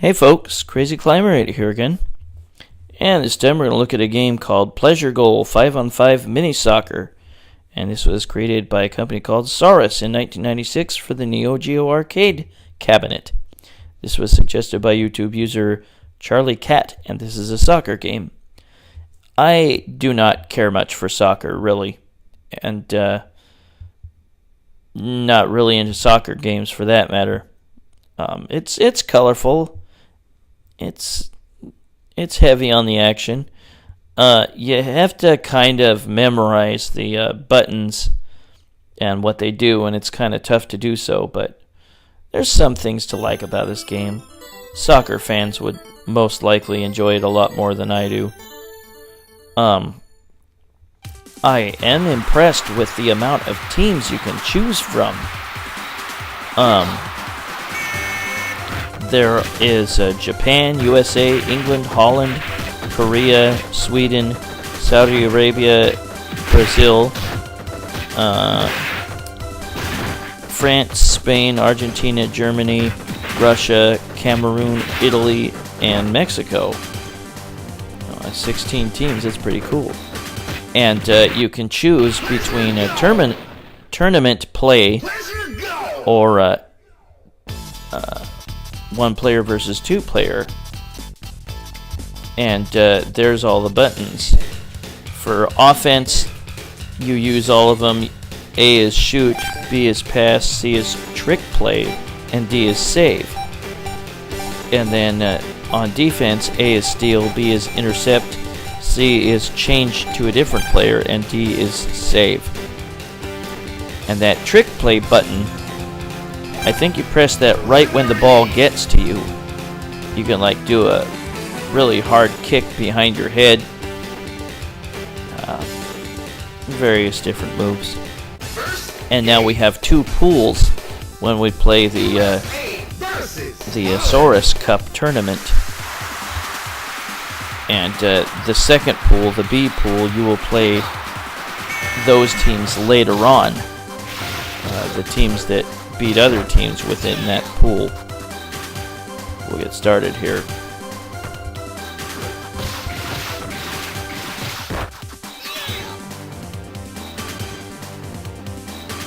Hey folks, Crazy Climber 8 here again. And this time we're going to look at a game called Pleasure Goal 5-on-5 Mini Soccer. And this was created by a company called Saurus in 1996 for the NEO GEO arcade cabinet. This was suggested by YouTube user Charlie Cat, and this is a soccer game. I do not care much for soccer, really. And not really into soccer games for that matter. It's colorful. It's heavy on the action. You have to kind of memorize the buttons and what they do, and it's kind of tough to do so, but there's some things to like about this game. Soccer fans would most likely enjoy it a lot more than I do. I am impressed with the amount of teams you can choose from. There is Japan, USA, England, Holland, Korea, Sweden, Saudi Arabia, Brazil, France, Spain, Argentina, Germany, Russia, Cameroon, Italy, and Mexico. 16 teams, that's pretty cool. And you can choose between a tournament play or one player versus two player. And there's all the buttons. For offense, you use all of them. A is shoot, B is pass, C is trick play, and D is save. And then on defense, A is steal, B is intercept, C is change to a different player, and D is save. And that trick play button, I think you press that right when the ball gets to you. You can like do a really hard kick behind your head. Various different moves. And now we have two pools when we play the Saurus Cup tournament. And the second pool, the B pool, you will play those teams later on. The teams that beat other teams within that pool. We'll get started here.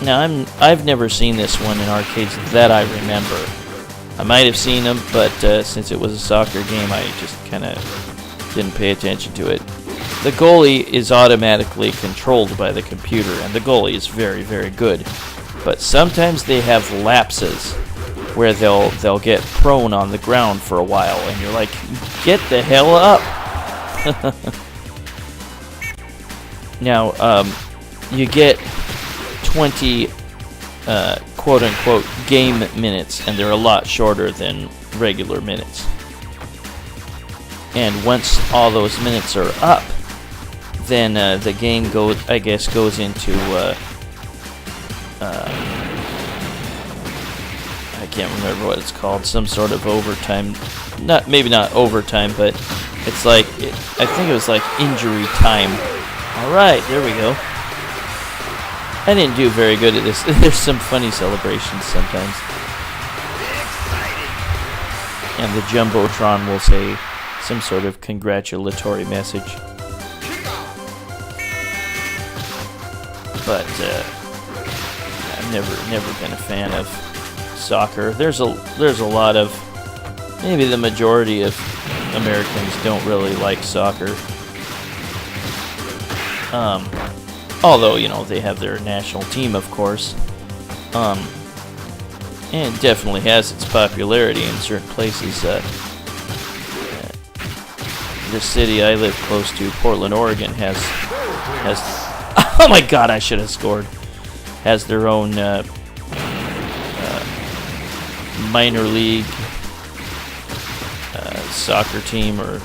Now, I've never seen this one in arcades that I remember. I might have seen them, but since it was a soccer game, I just kind of didn't pay attention to it. The goalie is automatically controlled by the computer, and the goalie is very, very good. But sometimes they have lapses where they'll get prone on the ground for a while, and you're like, get the hell up! Now, you get 20 quote-unquote game minutes, and they're a lot shorter than regular minutes. And once all those minutes are up, then the game goes into I can't remember what it's called, some sort of overtime, maybe not overtime, but it's like, I think it was like injury time. Alright, there we go. I didn't do very good at this. There's some funny celebrations sometimes. And the Jumbotron will say some sort of congratulatory message. But I've never been a fan of soccer. There's a lot of, maybe the majority of Americans don't really like soccer. Although, you know, they have their national team, of course. And it definitely has its popularity in certain places. The city I live close to, Portland, Oregon, has oh my god, I should have scored. Has their own minor league soccer team or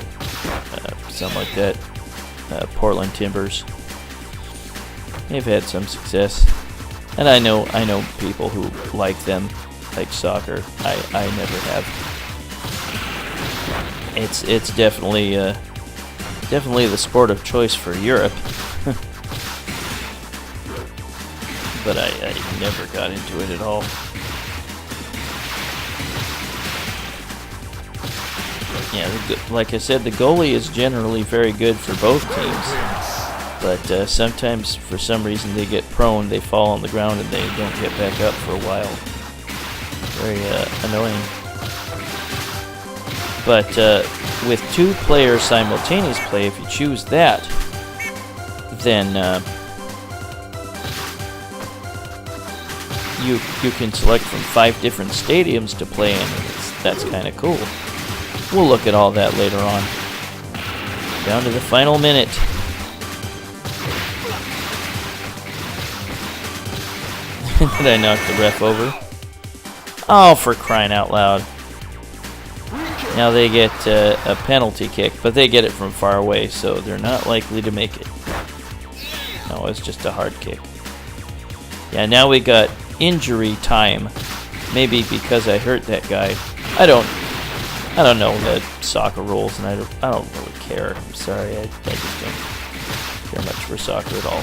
something like that. Portland Timbers. They've had some success, and I know people who like them, like soccer. I never have. It's definitely the sport of choice for Europe, but I never got into it at all. Yeah, like I said, the goalie is generally very good for both teams, but sometimes for some reason they get prone, they fall on the ground and they don't get back up for a while. Very annoying. But with 2 players simultaneous play, if you choose that, then you can select from 5 different stadiums to play in. That's kind of cool. We'll look at all that later on. Down to the final minute. Did I knock the ref over? Oh, for crying out loud. Now they get a penalty kick, but they get it from far away, so they're not likely to make it. No, it's just a hard kick. Yeah, now we got injury time. Maybe because I hurt that guy. I don't know the soccer rules, and I don't really care. I'm sorry, I just don't care much for soccer at all.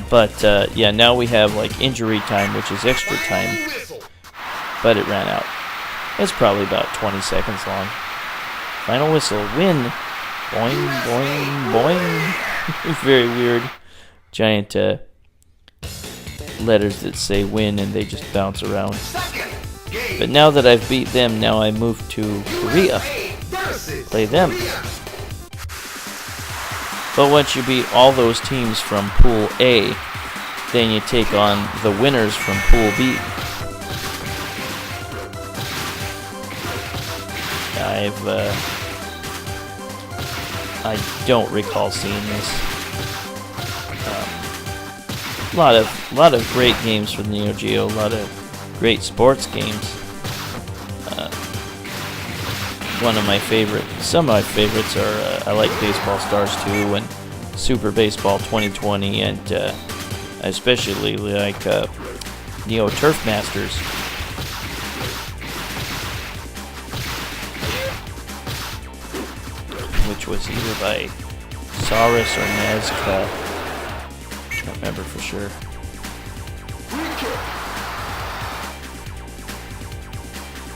But yeah, now we have like injury time, which is extra time, but it ran out. It's probably about 20 seconds long. Final whistle, win. Boing, boing, boing. Very weird. Giant letters that say win and they just bounce around. But now that I've beat them, now I move to Korea. Play them. But once you beat all those teams from Pool A, then you take on the winners from Pool B. I don't recall seeing this. A lot of great games for the NEO GEO. A lot of great sports games. Some of my favorites are I like Baseball Stars 2 and Super Baseball 2020, and I especially like NEO Turf Masters. Which was either by Saurus or Nazca. Can't remember for sure.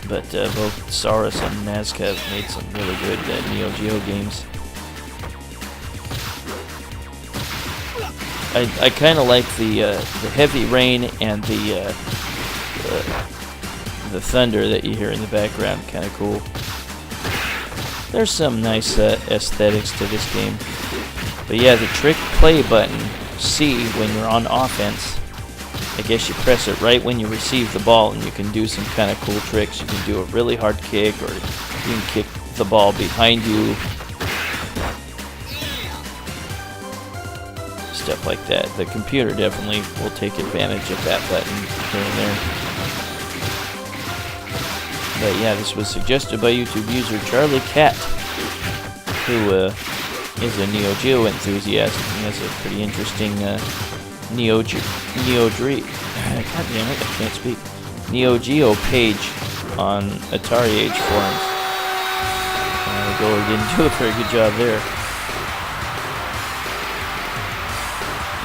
But both Saurus and Nazca have made some really good NEO GEO games. I kind of like the heavy rain and the thunder that you hear in the background. Kind of cool. There's some nice aesthetics to this game. But yeah, the trick play button, C, when you're on offense, I guess you press it right when you receive the ball and you can do some kind of cool tricks. You can do a really hard kick, or you can kick the ball behind you. Stuff like that. The computer definitely will take advantage of that button here and there. But yeah, this was suggested by YouTube user Charlie Cat, who is a NEO GEO enthusiast and has a pretty interesting NEO GEO page on Atari Age forums. The goalie didn't do a very good job there.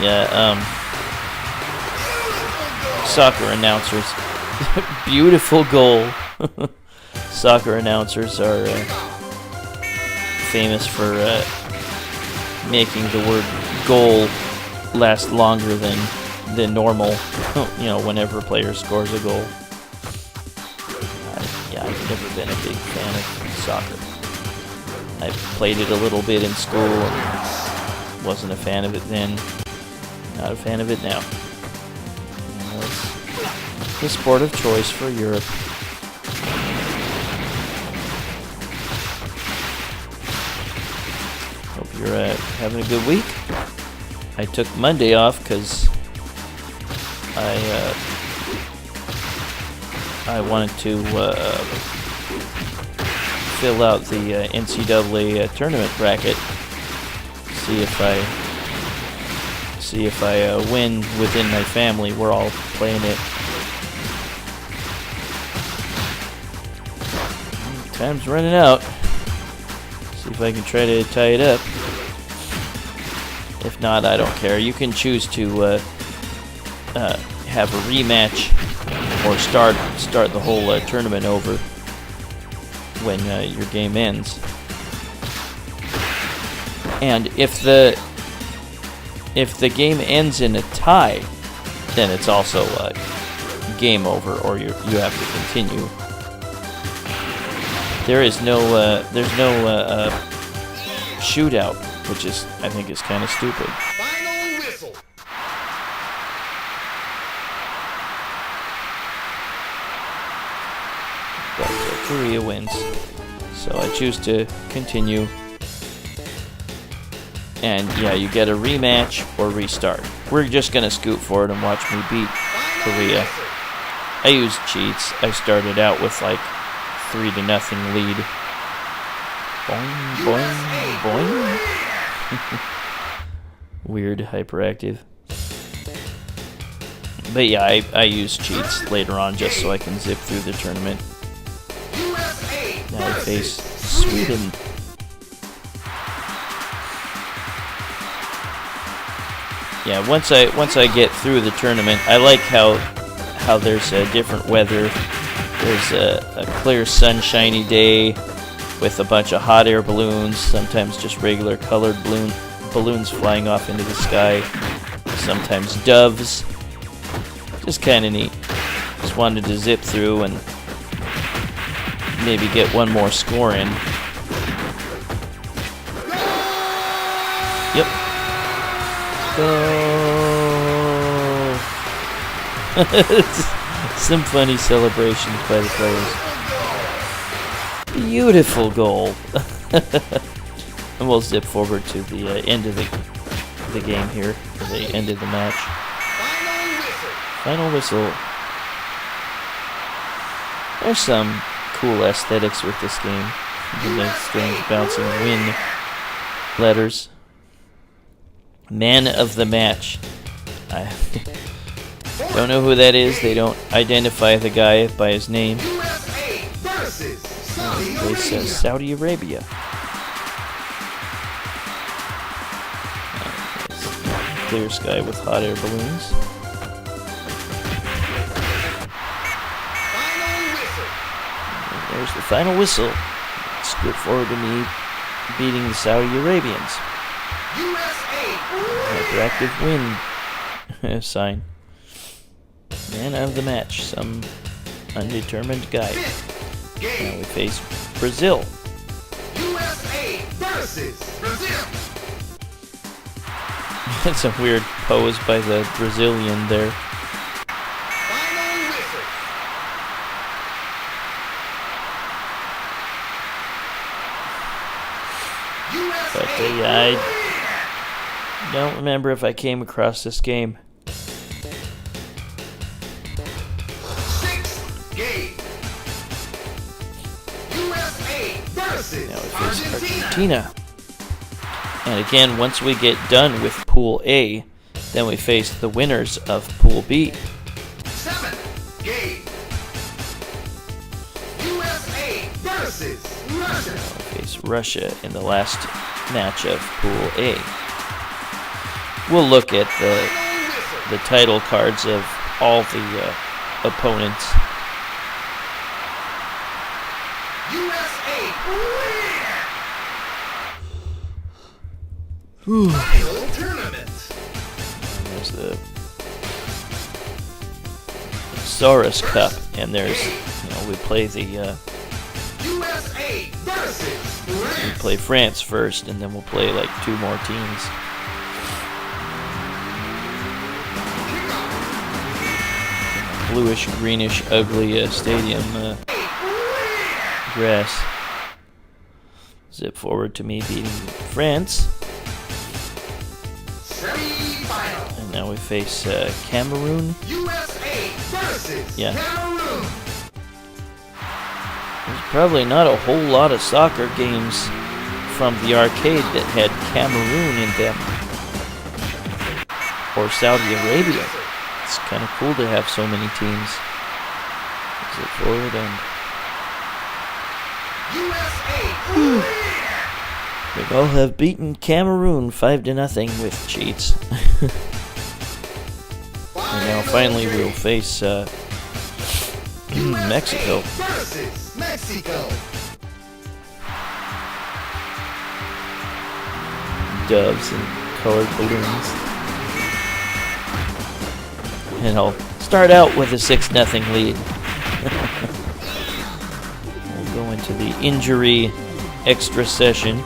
Yeah, soccer announcers. Beautiful goal. Soccer announcers are famous for making the word goal last longer than normal, you know, whenever a player scores a goal. Yeah, I've never been a big fan of soccer. I played it a little bit in school and wasn't a fan of it then. Not a fan of it now. It's the sport of choice for Europe. Hope you're having a good week. I took Monday off because I wanted to fill out the NCAA tournament bracket. See if I win within my family. We're all playing it. Time's running out. See if I can try to tie it up. If not, I don't care. You can choose to have a rematch or start the whole tournament over. when your game ends. And if the game ends in a tie, then it's also game over, or you have to continue. There's no shootout, which is, I think, is kind of stupid. Final whistle. But Korea wins, so I choose to continue. And yeah, you get a rematch or restart. We're just gonna scoot forward and watch me beat Korea. I used cheats. I started out with like 3-0 lead. Boing, boing, boing. Weird, hyperactive. But yeah, I use cheats later on just so I can zip through the tournament. Now we face Sweden. Yeah, once I get through the tournament, I like how there's a different weather. There's a clear sunshiny day with a bunch of hot air balloons, sometimes just regular colored balloons flying off into the sky, sometimes doves. Just kind of neat. Just wanted to zip through and maybe get one more score in. Yep. Go! Some funny celebrations by the players. Beautiful goal. And we'll zip forward to the end of the game here, or the end of the match. Final whistle. There's some cool aesthetics with this game. The strange bouncing wind letters. Man of the match. I don't know who that is. They don't identify the guy by his name. They say Saudi Arabia. Clear sky with hot air balloons. And there's the final whistle. Let's go forward to me beating the Saudi Arabians. Hyperactive win sign. Man of the match, some undetermined guy. Now we face Brazil. USA versus Brazil. That's a weird pose by the Brazilian there. Final whistle. But yeah, I don't remember if I came across this game. Sixth game. USA versus Now we face Argentina. Argentina. And again, once we get done with Pool A, then we face the winners of Pool B. Seventh game. USA versus Russia. Now we face Russia in the last match of Pool A. We'll look at the title cards of all the opponents. USA final tournament. And there's the Saurus Cup, and there's, we play the USA versus we France. play France first, and then we'll play like 2 more teams. Bluish, greenish, ugly stadium grass. Zip forward to me beating France. Semi-final. And now we face Cameroon. USA versus Yeah. Cameroon. There's probably not a whole lot of soccer games from the arcade that had Cameroon in them. Or Saudi Arabia. It's kind of cool to have so many teams. Zip forward and USA. we all have beaten Cameroon 5-0 with cheats. And now finally we'll face Mexico. versus Mexico. doves and colored balloons. And I'll start out with a 6-0 lead. We'll go into the injury extra session.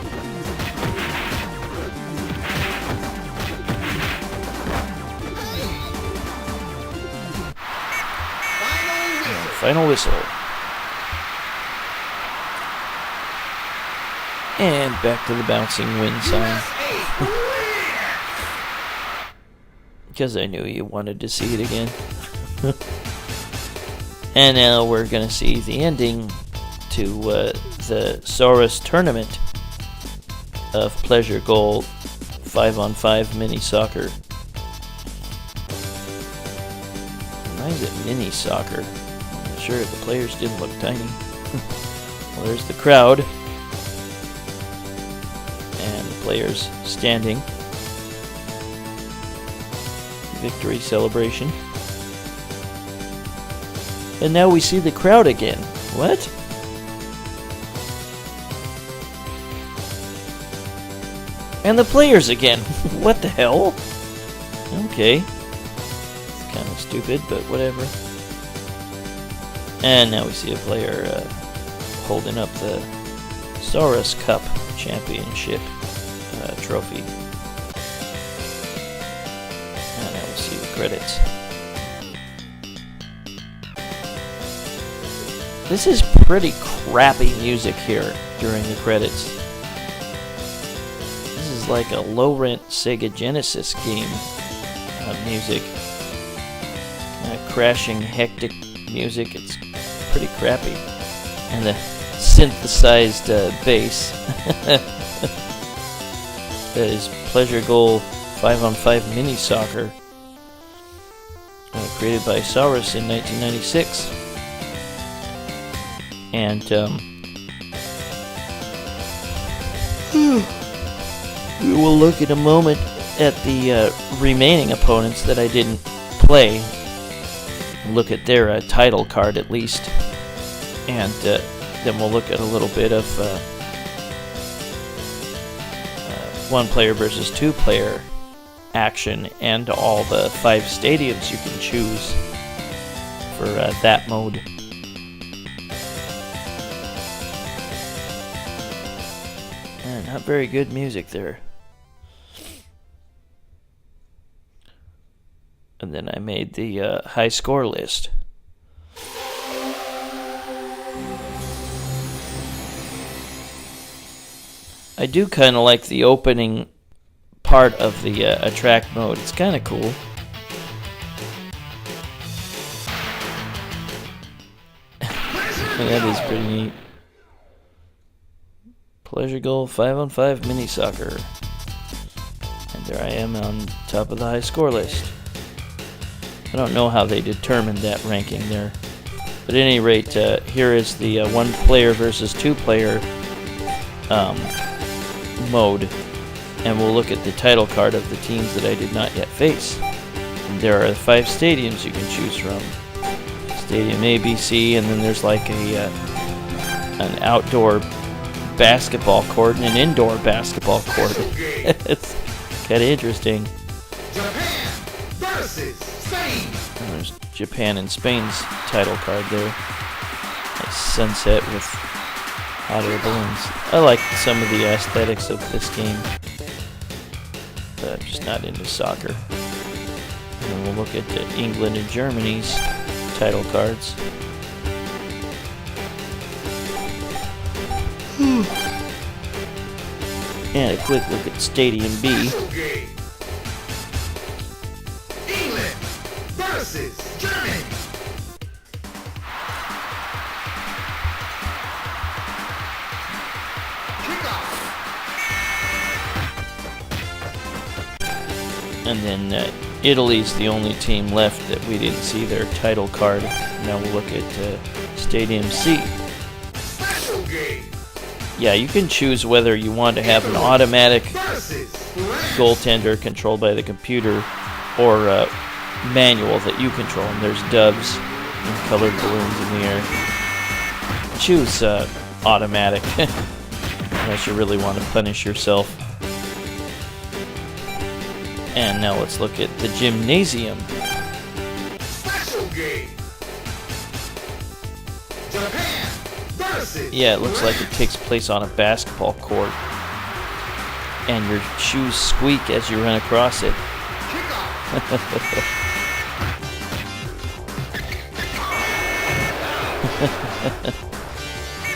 Final whistle. And back to the bouncing win sign. Because I knew you wanted to see it again. And now we're going to see the ending to the Saurus tournament of Pleasure Goal 5-on-5 mini soccer. Why is it mini soccer? Sure, the players didn't look tiny. Well, there's the crowd. And the players standing. Victory celebration. And now we see the crowd again. What? And the players again. What the hell? Okay. It's kind of stupid, but whatever. And now we see a player holding up the Saurus Cup championship trophy. And now we see the credits. This is pretty crappy music here during the credits. This is like a low-rent Sega Genesis game music. Crashing, hectic music. It's pretty crappy. And the synthesized bass. That is Pleasure Goal 5-on-5 mini soccer. Created by Saurus in 1996. And we will look in a moment at the remaining opponents that I didn't play. Look at their title card at least. And then we'll look at a little bit of one player versus two player action and all the 5 stadiums you can choose for that mode. Not very good music there. And then I made the high score list. I do kind of like the opening part of the attract mode. It's kind of cool. That is pretty neat. Pleasure Goal 5-on-5 mini soccer. And there I am on top of the high score list. I don't know how they determined that ranking there. But at any rate, here is the 1 player versus 2 player mode. And we'll look at the title card of the teams that I did not yet face. And there are 5 stadiums you can choose from. Stadium A, B, C, and then there's like an outdoor basketball court and an indoor basketball court. It's kind of interesting. Japan versus Spain. And there's Japan and Spain's title card there. Nice sunset with hot air balloons. I like some of the aesthetics of this game, but I'm just not into soccer. And then we'll look at England and Germany's title cards. And a quick look at Stadium B. England versus Germany. Kickoff. And then Italy's the only team left that we didn't see their title card. Now we'll look at Stadium C. Special game. Yeah, you can choose whether you want to have an automatic goaltender controlled by the computer or manual that you control. And there's doves and colored balloons in the air. Choose automatic unless you really want to punish yourself. And now let's look at the gymnasium. Special game. Japan versus Yeah, it looks like it takes place on a basketball court. And your shoes squeak as you run across it. kickoff.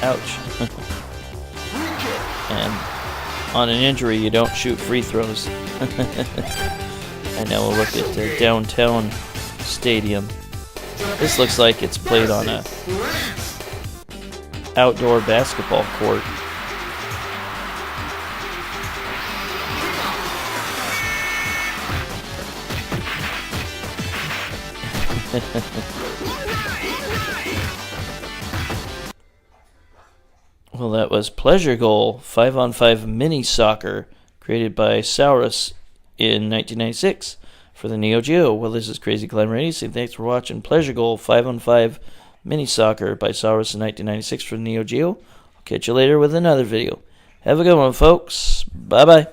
Ouch. Free kick. And on an injury, you don't shoot free throws. And now we'll look at the downtown stadium. This looks like it's played on a France. outdoor basketball court. Well, that was Pleasure Goal 5-on-5 mini soccer created by Saurus in 1996 for the NEO GEO. Well, this is Crazy Climber 80, saying thanks for watching Pleasure Goal 5-on-5 mini soccer by Saurus in 1996 for the NEO GEO. I'll catch you later with another video. Have a good one, folks. Bye-bye.